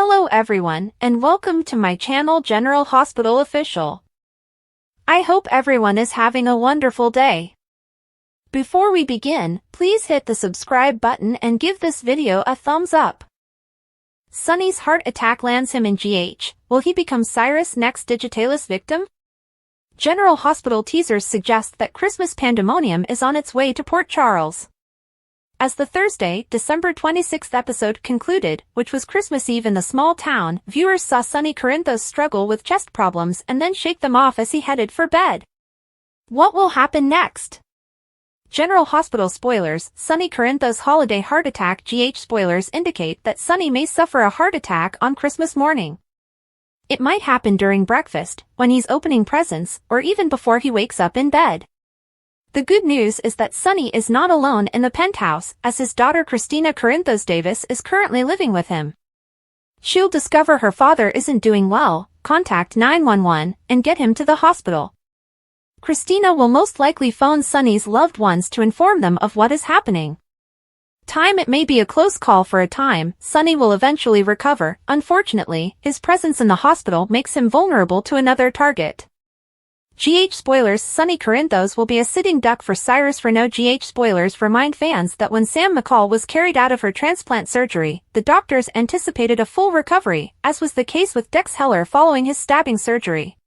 Hello everyone, and welcome to my channel General Hospital Official. I hope everyone is having a wonderful day. Before we begin, please hit the subscribe button and give this video a thumbs up. Sonny's heart attack lands him in GH. Will he become Cyrus' next Digitalis victim? General Hospital teasers suggest that Christmas pandemonium is on its way to Port Charles. As the Thursday, December 26th episode concluded, which was Christmas Eve in the small town, viewers saw Sonny Corinthos struggle with chest problems and then shake them off as he headed for bed. What will happen next? General Hospital spoilers: Sonny Corinthos holiday heart attack. GH spoilers indicate that Sonny may suffer a heart attack on Christmas morning. It might happen during breakfast, when he's opening presents, or even before he wakes up in bed. The good news is that Sonny is not alone in the penthouse, as his daughter Christina Corinthos Davis is currently living with him. She'll discover her father isn't doing well, contact 911, and get him to the hospital. Christina will most likely phone Sonny's loved ones to inform them of what is happening. It may be a close call for a time. Sonny will eventually recover. Unfortunately, his presence in the hospital makes him vulnerable to another target. GH spoilers: Sonny Corinthos will be a sitting duck for Cyrus Renaud. GH spoilers remind fans that when Sam McCall was carried out of her transplant surgery, the doctors anticipated a full recovery, as was the case with Dex Heller following his stabbing surgery.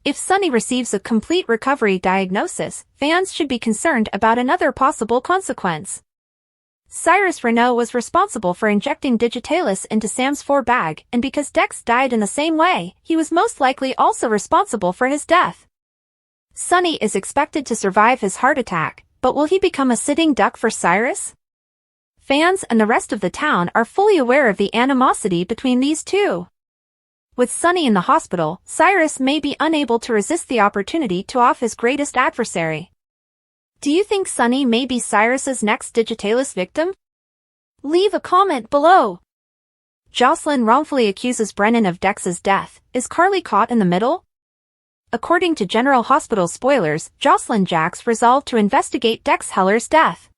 If Sonny receives a complete recovery diagnosis, fans should be concerned about another possible consequence. Cyrus Renaud was responsible for injecting Digitalis into Sam's bag, and because Dex died in the same way, he was most likely also responsible for his death. Sonny is expected to survive his heart attack, but will he become a sitting duck for Cyrus? Fans and the rest of the town are fully aware of the animosity between these two. With Sonny in the hospital, Cyrus may be unable to resist the opportunity to off his greatest adversary. Do you think Sonny may be Cyrus's next Digitalis victim? Leave a comment below. Jocelyn wrongfully accuses Brennan of Dex's death. Is Carly caught in the middle? According to General Hospital spoilers, Jocelyn Jax resolved to investigate Dex Heller's death.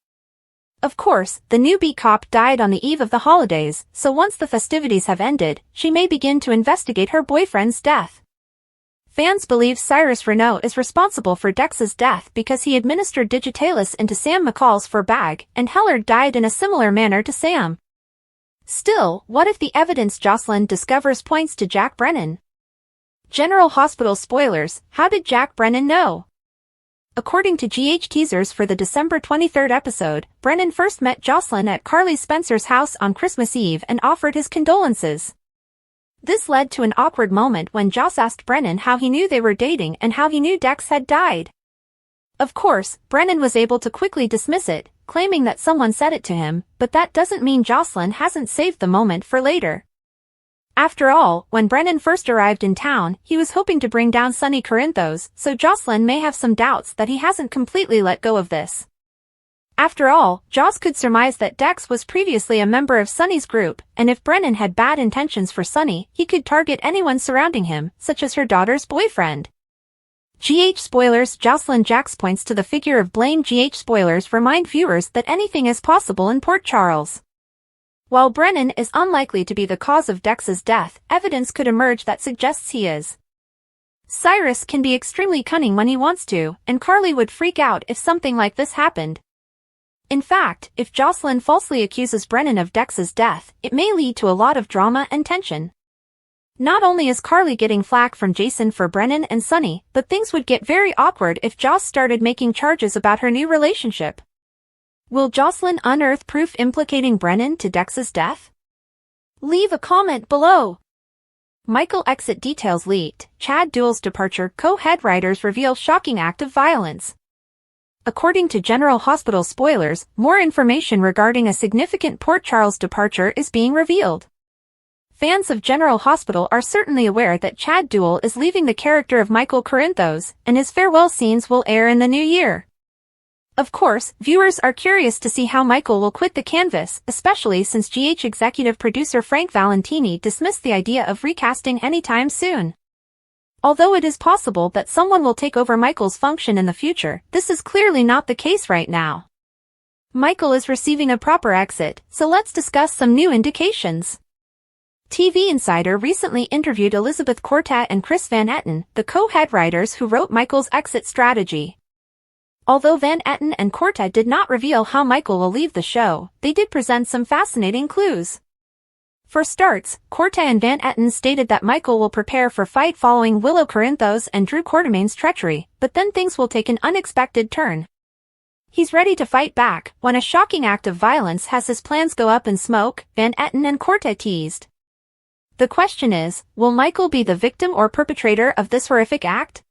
Of course, the newbie cop died on the eve of the holidays, so once the festivities have ended, she may begin to investigate her boyfriend's death. Fans believe Cyrus Renaud is responsible for Dex's death because he administered Digitalis into Sam McCall's bag, and Heller died in a similar manner to Sam. Still, what if the evidence Jocelyn discovers points to Jack Brennan? General Hospital spoilers: how did Jack Brennan know? According to GH teasers for the December 23rd episode, Brennan first met Jocelyn at Carly Spencer's house on Christmas Eve and offered his condolences. This led to an awkward moment when Joss asked Brennan how he knew they were dating and how he knew Dex had died. Of course, Brennan was able to quickly dismiss it, claiming that someone said it to him, but that doesn't mean Jocelyn hasn't saved the moment for later. After all, when Brennan first arrived in town, he was hoping to bring down Sonny Corinthos, so Jocelyn may have some doubts that he hasn't completely let go of this. After all, Joss could surmise that Dex was previously a member of Sonny's group, and if Brennan had bad intentions for Sonny, he could target anyone surrounding him, such as her daughter's boyfriend. GH spoilers: Jocelyn Jax points to the figure of blame. GH spoilers remind viewers that anything is possible in Port Charles. While Brennan is unlikely to be the cause of Dex's death, evidence could emerge that suggests he is. Cyrus can be extremely cunning when he wants to, and Carly would freak out if something like this happened. In fact, if Jocelyn falsely accuses Brennan of Dex's death, it may lead to a lot of drama and tension. Not only is Carly getting flack from Jason for Brennan and Sonny, but things would get very awkward if Joss started making charges about her new relationship. Will Jocelyn unearth proof implicating Brennan to Dex's death? Leave a comment below. Michael exit details leaked. Chad Duell's departure. Co-head writers reveal shocking act of violence. According to General Hospital spoilers, more information regarding a significant Port Charles departure is being revealed. Fans of General Hospital are certainly aware that Chad Duell is leaving the character of Michael Corinthos, and his farewell scenes will air in the new year. Of course, viewers are curious to see how Michael will quit the canvas, especially since GH executive producer Frank Valentini dismissed the idea of recasting anytime soon. Although it is possible that someone will take over Michael's function in the future, this is clearly not the case right now. Michael is receiving a proper exit, so let's discuss some new indications. TV Insider recently interviewed Elizabeth Cortez and Chris Van Etten, the co-head writers who wrote Michael's exit strategy. Although Van Etten and Cortez did not reveal how Michael will leave the show, they did present some fascinating clues. For starts, Cortez and Van Etten stated that Michael will prepare for fight following Willow Corinthos and Drew Quartermain's treachery, but then things will take an unexpected turn. He's ready to fight back when a shocking act of violence has his plans go up in smoke, Van Etten and Cortez teased. The question is, will Michael be the victim or perpetrator of this horrific act?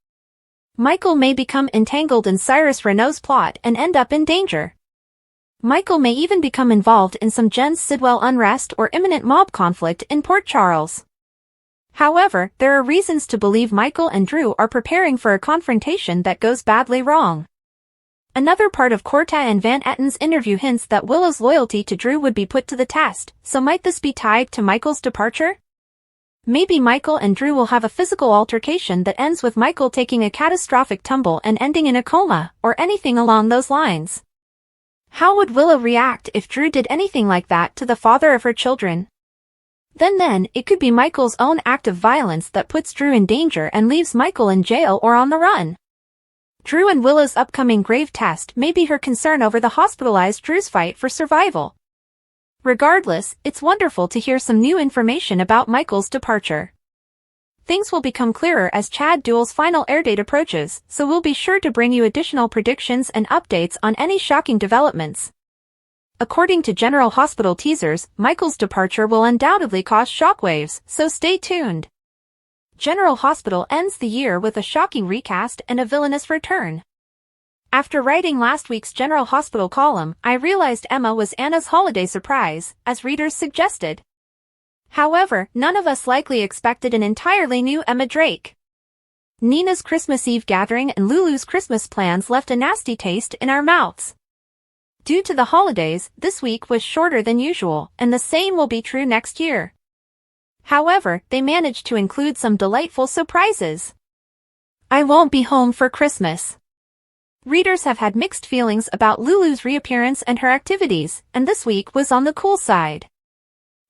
Michael may become entangled in Cyrus Renault's plot and end up in danger. Michael may even become involved in some Jens Sidwell unrest or imminent mob conflict in Port Charles. However, there are reasons to believe Michael and Drew are preparing for a confrontation that goes badly wrong. Another part of Cortez and Van Etten's interview hints that Willow's loyalty to Drew would be put to the test, so might this be tied to Michael's departure? Maybe Michael and Drew will have a physical altercation that ends with Michael taking a catastrophic tumble and ending in a coma, or anything along those lines. How would Willow react if Drew did anything like that to the father of her children? Then, it could be Michael's own act of violence that puts Drew in danger and leaves Michael in jail or on the run. Drew and Willow's upcoming grave test may be her concern over the hospitalized Drew's fight for survival. Regardless, it's wonderful to hear some new information about Michael's departure. Things will become clearer as Chad Duell's final airdate approaches, so we'll be sure to bring you additional predictions and updates on any shocking developments. According to General Hospital teasers, Michael's departure will undoubtedly cause shockwaves, so stay tuned. General Hospital ends the year with a shocking recast and a villainous return. After writing last week's General Hospital column, I realized Emma was Anna's holiday surprise, as readers suggested. However, none of us likely expected an entirely new Emma Drake. Nina's Christmas Eve gathering and Lulu's Christmas plans left a nasty taste in our mouths. Due to the holidays, this week was shorter than usual, and the same will be true next year. However, they managed to include some delightful surprises. I won't be home for Christmas. Readers have had mixed feelings about Lulu's reappearance and her activities, and this week was on the cool side.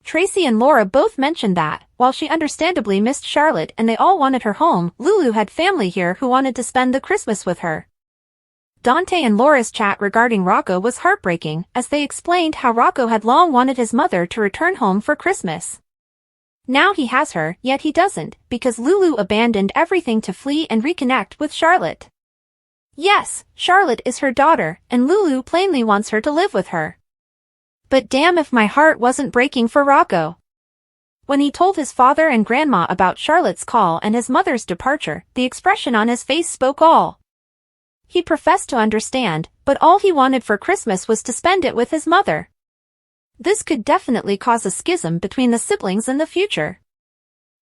Tracy and Laura both mentioned that, while she understandably missed Charlotte and they all wanted her home, Lulu had family here who wanted to spend the Christmas with her. Dante and Laura's chat regarding Rocco was heartbreaking, as they explained how Rocco had long wanted his mother to return home for Christmas. Now he has her, yet he doesn't, because Lulu abandoned everything to flee and reconnect with Charlotte. Yes, Charlotte is her daughter, and Lulu plainly wants her to live with her. But damn if my heart wasn't breaking for Rocco. When he told his father and grandma about Charlotte's call and his mother's departure, the expression on his face spoke all. He professed to understand, but all he wanted for Christmas was to spend it with his mother. This could definitely cause a schism between the siblings in the future.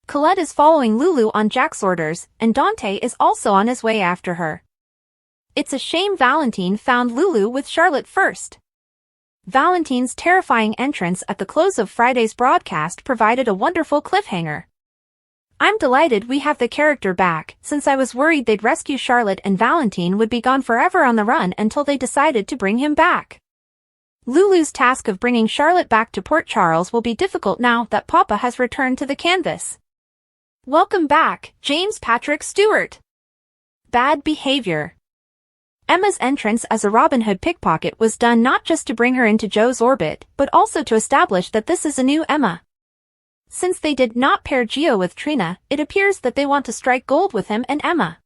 Colette is following Lulu on Jack's orders, and Dante is also on his way after her. It's a shame Valentine found Lulu with Charlotte first. Valentine's terrifying entrance at the close of Friday's broadcast provided a wonderful cliffhanger. I'm delighted we have the character back, since I was worried they'd rescue Charlotte and Valentine would be gone forever on the run until they decided to bring him back. Lulu's task of bringing Charlotte back to Port Charles will be difficult now that Papa has returned to the canvas. Welcome back, James Patrick Stewart. Bad behavior. Emma's entrance as a Robin Hood pickpocket was done not just to bring her into Joe's orbit, but also to establish that this is a new Emma. Since they did not pair Gio with Trina, it appears that they want to strike gold with him and Emma.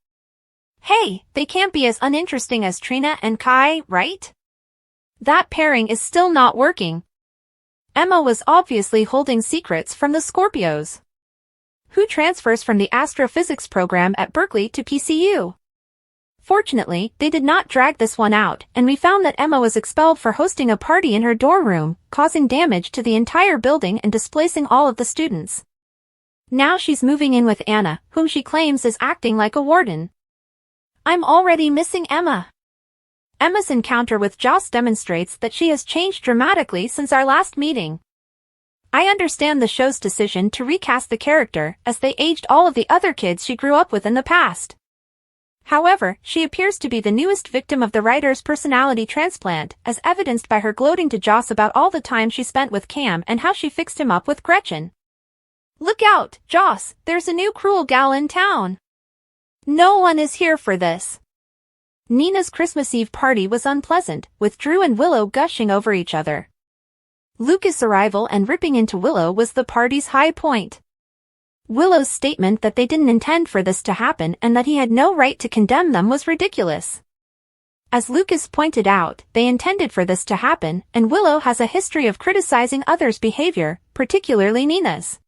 Hey, they can't be as uninteresting as Trina and Kai, right? That pairing is still not working. Emma was obviously holding secrets from the Scorpios. Who transfers from the astrophysics program at Berkeley to PCU? Fortunately, they did not drag this one out, and we found that Emma was expelled for hosting a party in her dorm room, causing damage to the entire building and displacing all of the students. Now she's moving in with Anna, whom she claims is acting like a warden. I'm already missing Emma. Emma's encounter with Joss demonstrates that she has changed dramatically since our last meeting. I understand the show's decision to recast the character, as they aged all of the other kids she grew up with in the past. However, she appears to be the newest victim of the writer's personality transplant, as evidenced by her gloating to Joss about all the time she spent with Cam and how she fixed him up with Gretchen. Look out, Joss, there's a new cruel gal in town. No one is here for this. Nina's Christmas Eve party was unpleasant, with Drew and Willow gushing over each other. Lucas' arrival and ripping into Willow was the party's high point. Willow's statement that they didn't intend for this to happen and that he had no right to condemn them was ridiculous. As Lucas pointed out, they intended for this to happen, and Willow has a history of criticizing others' behavior, particularly Nina's.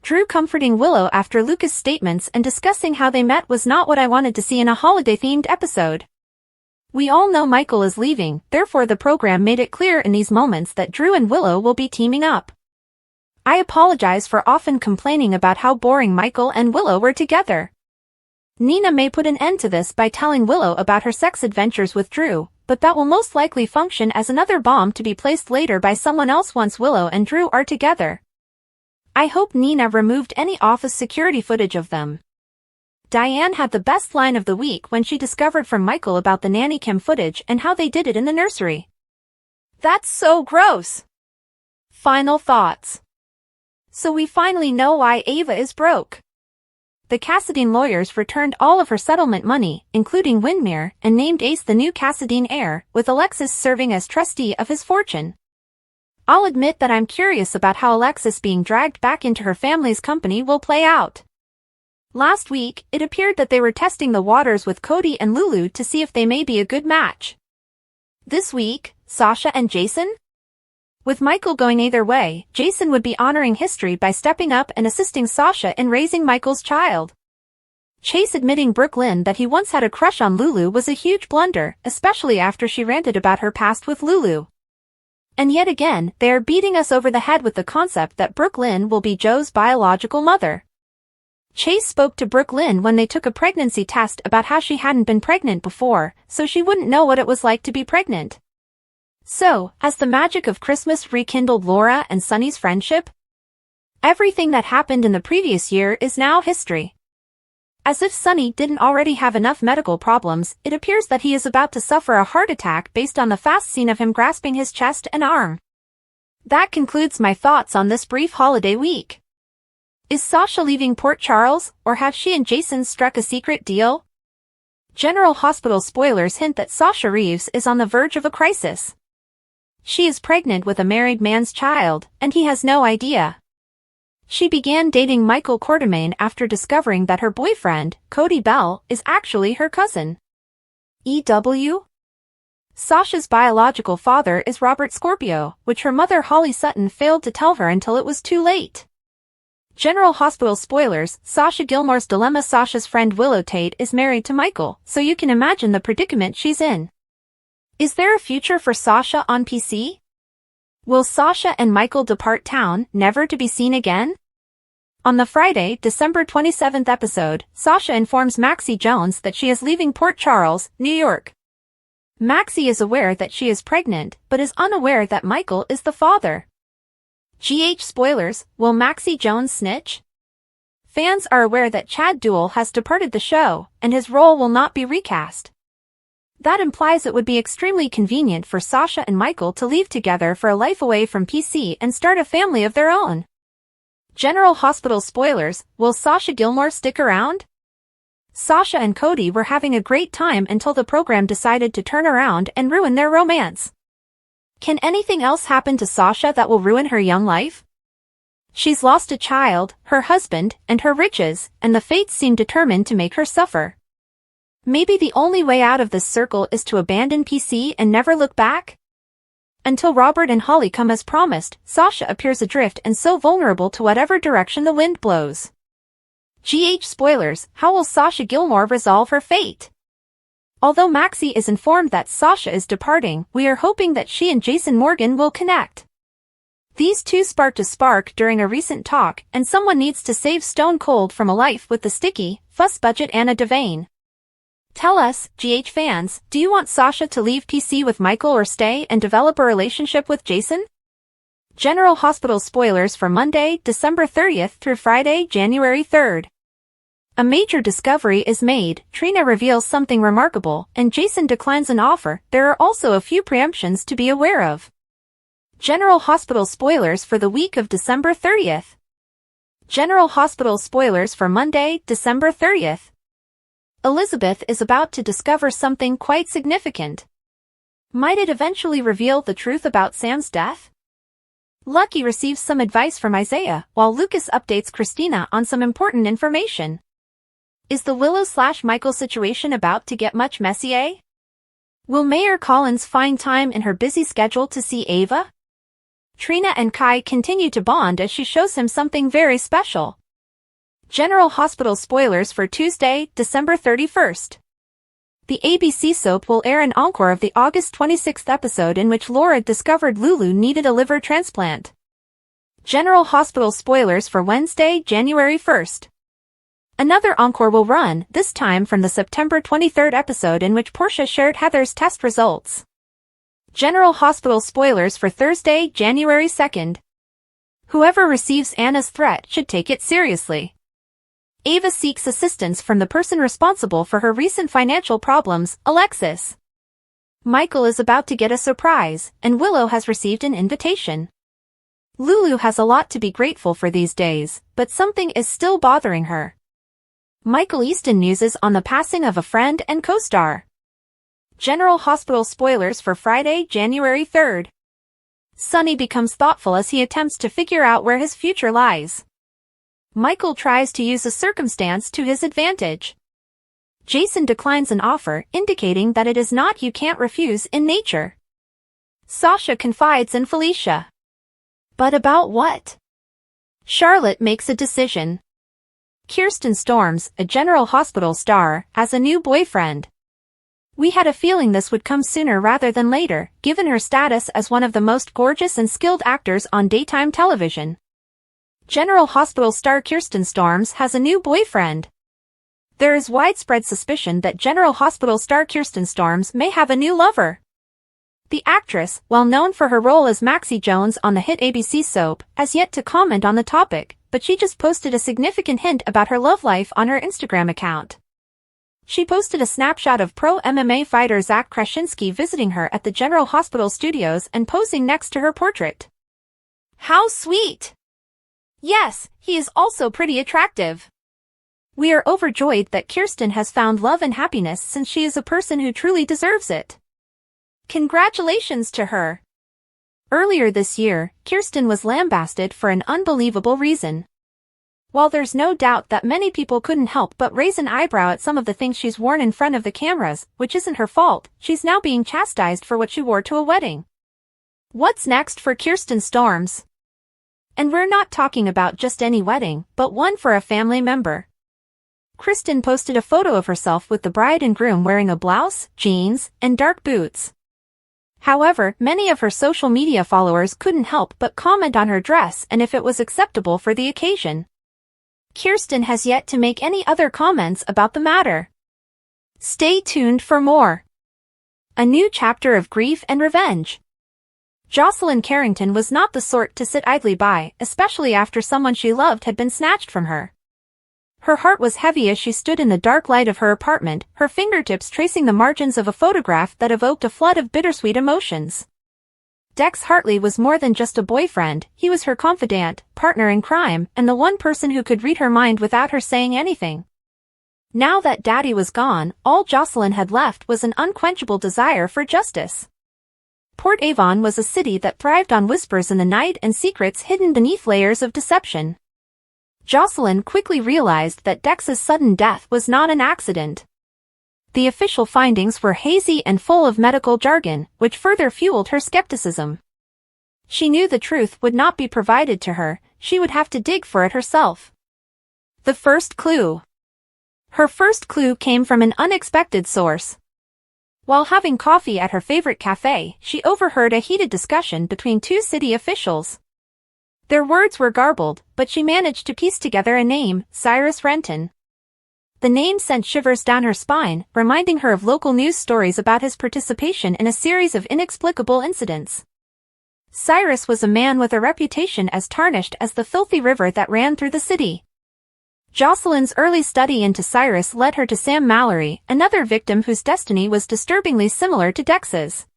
Drew comforting Willow after Lucas' statements and discussing how they met was not what I wanted to see in a holiday-themed episode. We all know Michael is leaving, therefore the program made it clear in these moments that Drew and Willow will be teaming up. I apologize for often complaining about how boring Michael and Willow were together. Nina may put an end to this by telling Willow about her sex adventures with Drew, but that will most likely function as another bomb to be placed later by someone else once Willow and Drew are together. I hope Nina removed any office security footage of them. Diane had the best line of the week when she discovered from Michael about the nanny cam footage and how they did it in the nursery. That's so gross. Final thoughts. So we finally know why Ava is broke. The Cassadine lawyers returned all of her settlement money, including Windmere, and named Ace the new Cassadine heir, with Alexis serving as trustee of his fortune. I'll admit that I'm curious about how Alexis being dragged back into her family's company will play out. Last week, it appeared that they were testing the waters with Cody and Lulu to see if they may be a good match. This week, Sasha and Jason? With Michael going either way, Jason would be honoring history by stepping up and assisting Sasha in raising Michael's child. Chase admitting Brooklyn that he once had a crush on Lulu was a huge blunder, especially after she ranted about her past with Lulu. And yet again, they are beating us over the head with the concept that Brooklyn will be Joe's biological mother. Chase spoke to Brooklyn when they took a pregnancy test about how she hadn't been pregnant before, so she wouldn't know what it was like to be pregnant. So, as the magic of Christmas rekindled Laura and Sonny's friendship, everything that happened in the previous year is now history. As if Sonny didn't already have enough medical problems, it appears that he is about to suffer a heart attack based on the fast scene of him grasping his chest and arm. That concludes my thoughts on this brief holiday week. Is Sasha leaving Port Charles, or have she and Jason struck a secret deal? General Hospital spoilers hint that Sasha Reeves is on the verge of a crisis. She is pregnant with a married man's child, and he has no idea. She began dating Michael Quartermain after discovering that her boyfriend, Cody Bell, is actually her cousin. E.W. Sasha's biological father is Robert Scorpio, which her mother Holly Sutton failed to tell her until it was too late. General Hospital spoilers, Sasha Gilmore's dilemma. Sasha's friend Willow Tate is married to Michael, so you can imagine the predicament she's in. Is there a future for Sasha on PC? Will Sasha and Michael depart town, never to be seen again? On the Friday, December 27th episode, Sasha informs Maxie Jones that she is leaving Port Charles, New York. Maxie is aware that she is pregnant, but is unaware that Michael is the father. GH spoilers, will Maxie Jones snitch? Fans are aware that Chad Duell has departed the show, and his role will not be recast. That implies it would be extremely convenient for Sasha and Michael to leave together for a life away from PC and start a family of their own. General Hospital spoilers, will Sasha Gilmore stick around? Sasha and Cody were having a great time until the program decided to turn around and ruin their romance. Can anything else happen to Sasha that will ruin her young life? She's lost a child, her husband, and her riches, and the fates seem determined to make her suffer. Maybe the only way out of this circle is to abandon PC and never look back? Until Robert and Holly come as promised, Sasha appears adrift and so vulnerable to whatever direction the wind blows. GH spoilers, how will Sasha Gilmore resolve her fate? Although Maxie is informed that Sasha is departing, we are hoping that she and Jason Morgan will connect. These two sparked a spark during a recent talk, and someone needs to save Stone Cold from a life with the sticky, fuss-budget Anna Devane. Tell us, GH fans, do you want Sasha to leave PC with Michael or stay and develop a relationship with Jason? General Hospital spoilers for Monday, December 30th through Friday, January 3rd. A major discovery is made, Trina reveals something remarkable, and Jason declines an offer. There are also a few preemptions to be aware of. General Hospital spoilers for the week of December 30th. General Hospital spoilers for Monday, December 30th. Elizabeth is about to discover something quite significant. Might it eventually reveal the truth about Sam's death? Lucky receives some advice from Isaiah, while Lucas updates Christina on some important information. Is the Willow/Michael situation about to get much messier? Will Mayor Collins find time in her busy schedule to see Ava? Trina and Kai continue to bond as she shows him something very special. General Hospital spoilers for Tuesday, December 31st. The ABC soap will air an encore of the August 26th episode in which Laura discovered Lulu needed a liver transplant. General Hospital spoilers for Wednesday, January 1st. Another encore will run, this time from the September 23rd episode in which Portia shared Heather's test results. General Hospital spoilers for Thursday, January 2nd. Whoever receives Anna's threat should take it seriously. Ava seeks assistance from the person responsible for her recent financial problems, Alexis. Michael is about to get a surprise, and Willow has received an invitation. Lulu has a lot to be grateful for these days, but something is still bothering her. Michael Easton muses on the passing of a friend and co-star. General Hospital spoilers for Friday, January 3rd. Sonny becomes thoughtful as he attempts to figure out where his future lies. Michael tries to use a circumstance to his advantage. Jason declines an offer, indicating that it is not you can't refuse in nature. Sasha confides in Felicia. But about what? Charlotte makes a decision. Kirsten Storms, a General Hospital star, has a new boyfriend. We had a feeling this would come sooner rather than later, given her status as one of the most gorgeous and skilled actors on daytime television. General Hospital star Kirsten Storms has a new boyfriend. There is widespread suspicion that General Hospital star Kirsten Storms may have a new lover. The actress, well known for her role as Maxie Jones on the hit ABC soap, has yet to comment on the topic, but she just posted a significant hint about her love life on her Instagram account. She posted a snapshot of pro MMA fighter Zach Krasinski visiting her at the General Hospital studios and posing next to her portrait. How sweet! Yes, he is also pretty attractive. We are overjoyed that Kirsten has found love and happiness since she is a person who truly deserves it. Congratulations to her. Earlier this year, Kirsten was lambasted for an unbelievable reason. While there's no doubt that many people couldn't help but raise an eyebrow at some of the things she's worn in front of the cameras, which isn't her fault, she's now being chastised for what she wore to a wedding. What's next for Kirsten Storms? And we're not talking about just any wedding, but one for a family member. Kristen posted a photo of herself with the bride and groom wearing a blouse, jeans, and dark boots. However, many of her social media followers couldn't help but comment on her dress and if it was acceptable for the occasion. Kirsten has yet to make any other comments about the matter. Stay tuned for more. A new chapter of grief and revenge. Jocelyn Carrington was not the sort to sit idly by, especially after someone she loved had been snatched from her. Her heart was heavy as she stood in the dark light of her apartment, her fingertips tracing the margins of a photograph that evoked a flood of bittersweet emotions. Dex Hartley was more than just a boyfriend, he was her confidant, partner in crime, and the one person who could read her mind without her saying anything. Now that Daddy was gone, all Jocelyn had left was an unquenchable desire for justice. Port Avon was a city that thrived on whispers in the night and secrets hidden beneath layers of deception. Jocelyn quickly realized that Dex's sudden death was not an accident. The official findings were hazy and full of medical jargon, which further fueled her skepticism. She knew the truth would not be provided to her, she would have to dig for it herself. The first clue. Her first clue came from an unexpected source. While having coffee at her favorite cafe, she overheard a heated discussion between two city officials. Their words were garbled, but she managed to piece together a name, Cyrus Renton. The name sent shivers down her spine, reminding her of local news stories about his participation in a series of inexplicable incidents. Cyrus was a man with a reputation as tarnished as the filthy river that ran through the city. Jocelyn's early study into Cyrus led her to Sam Mallory, another victim whose destiny was disturbingly similar to Dex's.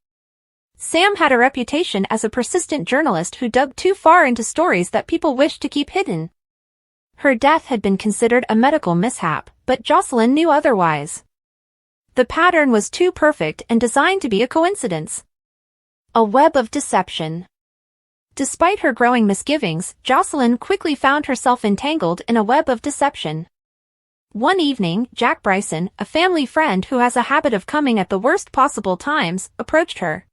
Sam had a reputation as a persistent journalist who dug too far into stories that people wished to keep hidden. Her death had been considered a medical mishap, but Jocelyn knew otherwise. The pattern was too perfect and designed to be a coincidence. A web of deception. Despite her growing misgivings, Jocelyn quickly found herself entangled in a web of deception. One evening, Jack Bryson, a family friend who has a habit of coming at the worst possible times, approached her.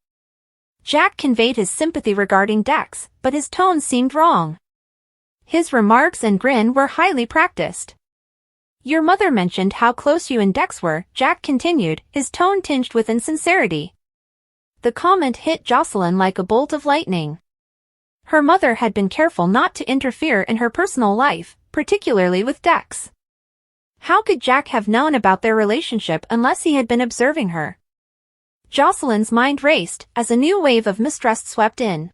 Jack conveyed his sympathy regarding Dex, but his tone seemed wrong. His remarks and grin were highly practiced. "Your mother mentioned how close you and Dex were," Jack continued, his tone tinged with insincerity. The comment hit Jocelyn like a bolt of lightning. Her mother had been careful not to interfere in her personal life, particularly with Dex. How could Jack have known about their relationship unless he had been observing her? Jocelyn's mind raced as a new wave of mistrust swept in.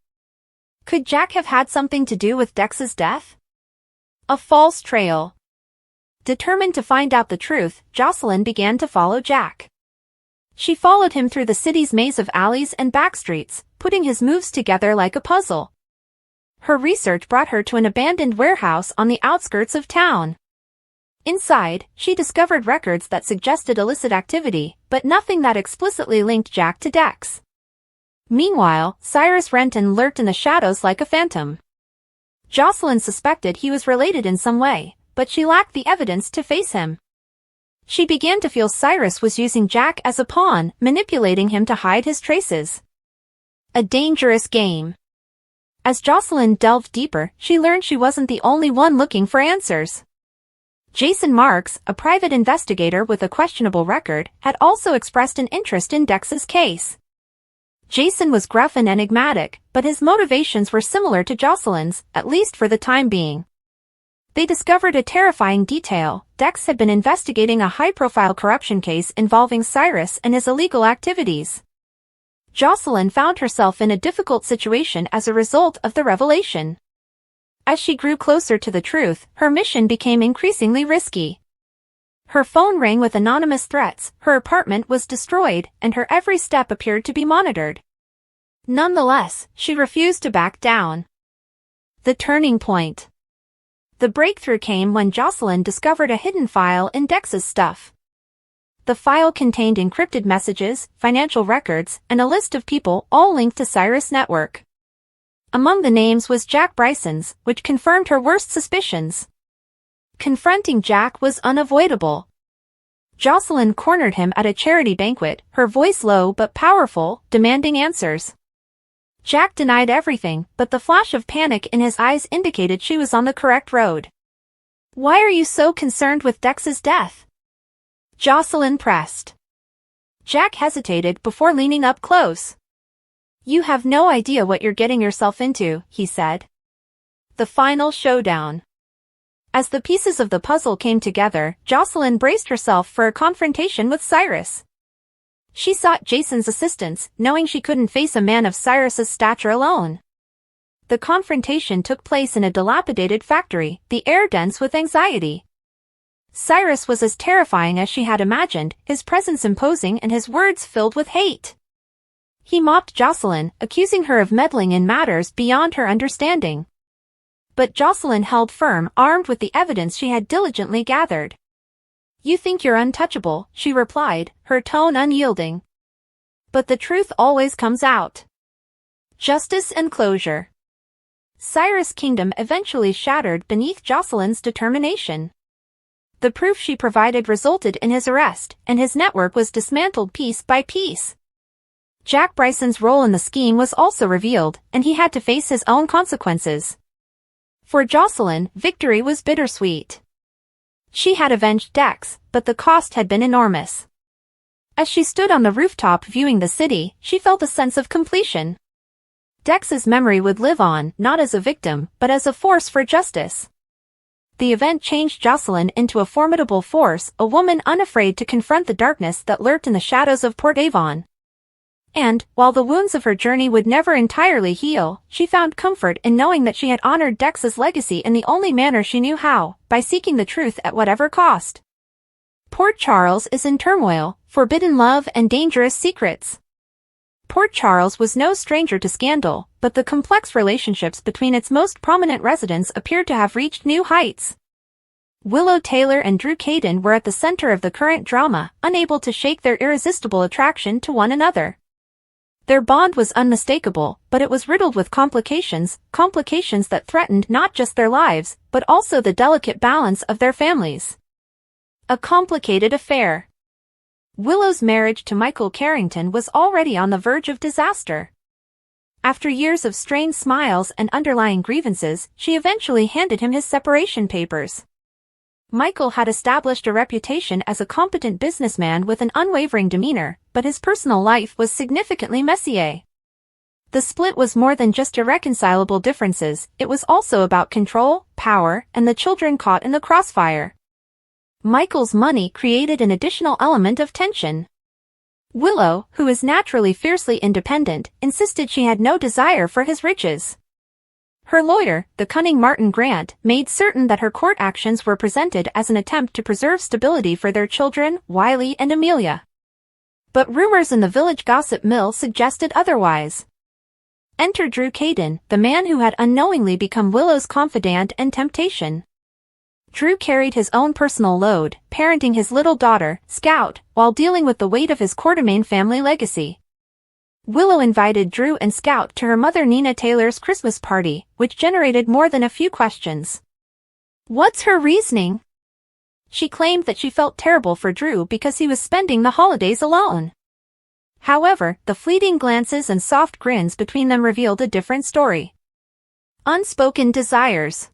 Could Jack have had something to do with Dex's death? A false trail. Determined to find out the truth, Jocelyn began to follow Jack. She followed him through the city's maze of alleys and backstreets, putting his moves together like a puzzle. Her research brought her to an abandoned warehouse on the outskirts of town. Inside, she discovered records that suggested illicit activity, but nothing that explicitly linked Jack to Dex. Meanwhile, Cyrus Renton lurked in the shadows like a phantom. Jocelyn suspected he was related in some way, but she lacked the evidence to face him. She began to feel Cyrus was using Jack as a pawn, manipulating him to hide his traces. A dangerous game. As Jocelyn delved deeper, she learned she wasn't the only one looking for answers. Jason Marks, a private investigator with a questionable record, had also expressed an interest in Dex's case. Jason was gruff and enigmatic, but his motivations were similar to Jocelyn's, at least for the time being. They discovered a terrifying detail: Dex had been investigating a high-profile corruption case involving Cyrus and his illegal activities. Jocelyn found herself in a difficult situation as a result of the revelation. As she grew closer to the truth, her mission became increasingly risky. Her phone rang with anonymous threats, her apartment was destroyed, and her every step appeared to be monitored. Nonetheless, she refused to back down. The turning point. The breakthrough came when Jocelyn discovered a hidden file in Dex's stuff. The file contained encrypted messages, financial records, and a list of people all linked to Cyrus' network. Among the names was Jack Bryson's, which confirmed her worst suspicions. Confronting Jack was unavoidable. Jocelyn cornered him at a charity banquet, her voice low but powerful, demanding answers. Jack denied everything, but the flash of panic in his eyes indicated she was on the correct road. "Why are you so concerned with Dex's death?" Jocelyn pressed. Jack hesitated before leaning up close. "You have no idea what you're getting yourself into," he said. The final showdown. As the pieces of the puzzle came together, Jocelyn braced herself for a confrontation with Cyrus. She sought Jason's assistance, knowing she couldn't face a man of Cyrus's stature alone. The confrontation took place in a dilapidated factory, the air dense with anxiety. Cyrus was as terrifying as she had imagined, his presence imposing and his words filled with hate. He mocked Jocelyn, accusing her of meddling in matters beyond her understanding. But Jocelyn held firm, armed with the evidence she had diligently gathered. "You think you're untouchable," she replied, her tone unyielding. "But the truth always comes out." Justice and closure. Cyrus' kingdom eventually shattered beneath Jocelyn's determination. The proof she provided resulted in his arrest, and his network was dismantled piece by piece. Jack Bryson's role in the scheme was also revealed, and he had to face his own consequences. For Jocelyn, victory was bittersweet. She had avenged Dex, but the cost had been enormous. As she stood on the rooftop viewing the city, she felt a sense of completion. Dex's memory would live on, not as a victim, but as a force for justice. The event changed Jocelyn into a formidable force, a woman unafraid to confront the darkness that lurked in the shadows of Port Avon. And, while the wounds of her journey would never entirely heal, she found comfort in knowing that she had honored Dex's legacy in the only manner she knew how, by seeking the truth at whatever cost. Port Charles is in turmoil, forbidden love and dangerous secrets. Port Charles was no stranger to scandal, but the complex relationships between its most prominent residents appeared to have reached new heights. Willow Taylor and Drew Caden were at the center of the current drama, unable to shake their irresistible attraction to one another. Their bond was unmistakable, but it was riddled with complications that threatened not just their lives, but also the delicate balance of their families. A complicated affair. Willow's marriage to Michael Carrington was already on the verge of disaster. After years of strained smiles and underlying grievances, she eventually handed him his separation papers. Michael had established a reputation as a competent businessman with an unwavering demeanor, but his personal life was significantly messier. The split was more than just irreconcilable differences, it was also about control, power, and the children caught in the crossfire. Michael's money created an additional element of tension. Willow, who is naturally fiercely independent, insisted she had no desire for his riches. Her lawyer, the cunning Martin Grant, made certain that her court actions were presented as an attempt to preserve stability for their children, Wiley and Amelia. But rumors in the village gossip mill suggested otherwise. Enter Drew Caden, the man who had unknowingly become Willow's confidant and temptation. Drew carried his own personal load, parenting his little daughter, Scout, while dealing with the weight of his Quartermaine family legacy. Willow invited Drew and Scout to her mother Nina Taylor's Christmas party, which generated more than a few questions. What's her reasoning? She claimed that she felt terrible for Drew because he was spending the holidays alone. However, the fleeting glances and soft grins between them revealed a different story. Unspoken desires.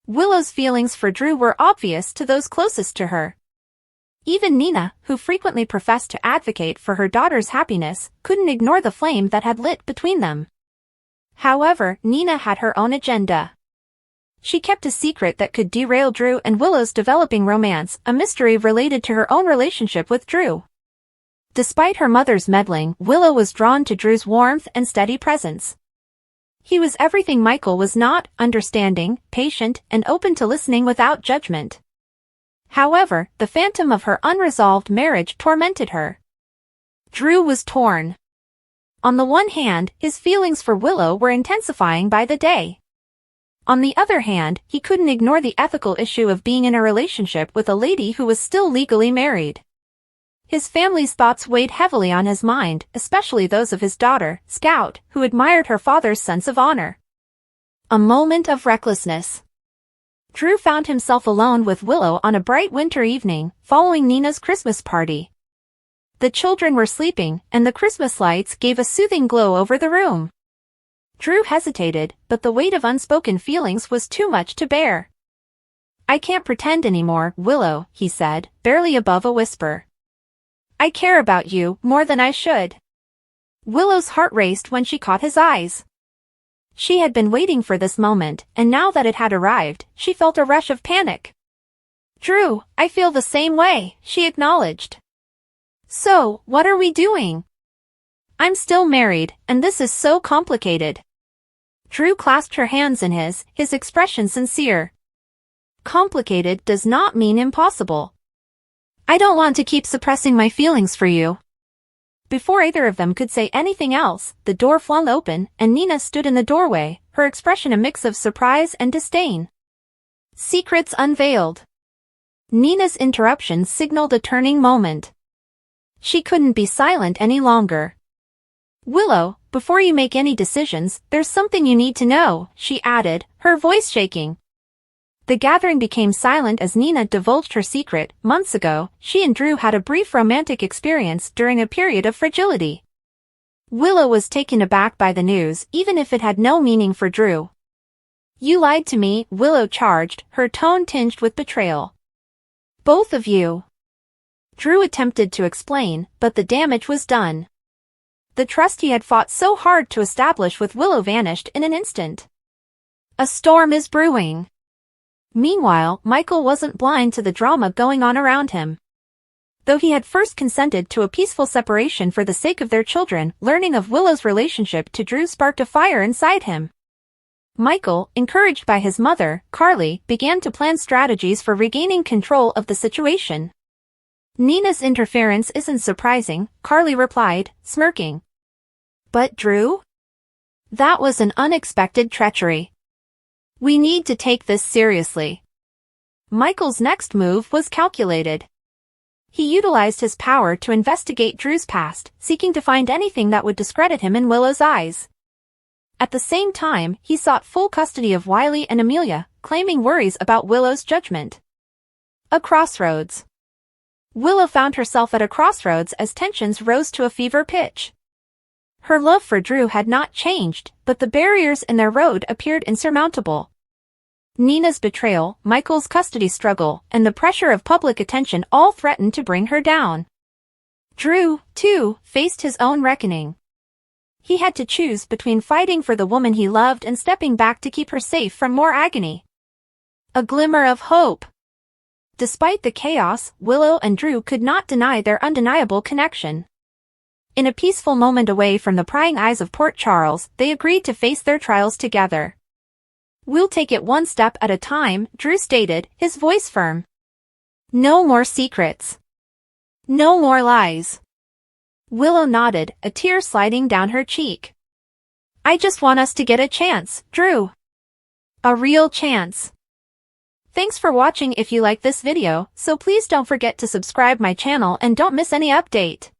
Willow's feelings for Drew were obvious to those closest to her. Even Nina, who frequently professed to advocate for her daughter's happiness, couldn't ignore the flame that had lit between them. However, Nina had her own agenda. She kept a secret that could derail Drew and Willow's developing romance, a mystery related to her own relationship with Drew. Despite her mother's meddling, Willow was drawn to Drew's warmth and steady presence. He was everything Michael was not: understanding, patient, and open to listening without judgment. However, the phantom of her unresolved marriage tormented her. Drew was torn. On the one hand, his feelings for Willow were intensifying by the day. On the other hand, he couldn't ignore the ethical issue of being in a relationship with a lady who was still legally married. His family's thoughts weighed heavily on his mind, especially those of his daughter, Scout, who admired her father's sense of honor. A moment of recklessness. Drew found himself alone with Willow on a bright winter evening, following Nina's Christmas party. The children were sleeping, and the Christmas lights gave a soothing glow over the room. Drew hesitated, but the weight of unspoken feelings was too much to bear. "I can't pretend anymore, Willow," he said, barely above a whisper. "I care about you more than I should." Willow's heart raced when she caught his eyes. She had been waiting for this moment, and now that it had arrived, she felt a rush of panic. "Drew, I feel the same way," she acknowledged. "So, what are we doing?" "I'm still married, and this is so complicated." Drew clasped her hands in his expression sincere. Complicated does not mean impossible. "I don't want to keep suppressing my feelings for you." Before either of them could say anything else, the door flung open, and Nina stood in the doorway, her expression a mix of surprise and disdain. Secrets unveiled. Nina's interruption signaled a turning moment. She couldn't be silent any longer. "Willow, before you make any decisions, there's something you need to know," she added, her voice shaking. The gathering became silent as Nina divulged her secret. Months ago, she and Drew had a brief romantic experience during a period of fragility. Willow was taken aback by the news, even if it had no meaning for Drew. "You lied to me," Willow charged, her tone tinged with betrayal. "Both of you." Drew attempted to explain, but the damage was done. The trust he had fought so hard to establish with Willow vanished in an instant. A storm is brewing. Meanwhile, Michael wasn't blind to the drama going on around him. Though he had first consented to a peaceful separation for the sake of their children, learning of Willow's relationship to Drew sparked a fire inside him. Michael, encouraged by his mother, Carly, began to plan strategies for regaining control of the situation. "Nina's interference isn't surprising," Carly replied, smirking. "But Drew? That was an unexpected treachery. We need to take this seriously." Michael's next move was calculated. He utilized his power to investigate Drew's past, seeking to find anything that would discredit him in Willow's eyes. At the same time, he sought full custody of Wiley and Amelia, claiming worries about Willow's judgment. A crossroads. Willow found herself at a crossroads as tensions rose to a fever pitch. Her love for Drew had not changed, but the barriers in their road appeared insurmountable. Nina's betrayal, Michael's custody struggle, and the pressure of public attention all threatened to bring her down. Drew, too, faced his own reckoning. He had to choose between fighting for the woman he loved and stepping back to keep her safe from more agony. A glimmer of hope. Despite the chaos, Willow and Drew could not deny their undeniable connection. In a peaceful moment away from the prying eyes of Port Charles, they agreed to face their trials together. "We'll take it one step at a time," Drew stated, his voice firm. "No more secrets. No more lies." Willow nodded, a tear sliding down her cheek. "I just want us to get a chance, Drew. A real chance." Thanks for watching. If you like this video, so please don't forget to subscribe my channel and don't miss any update.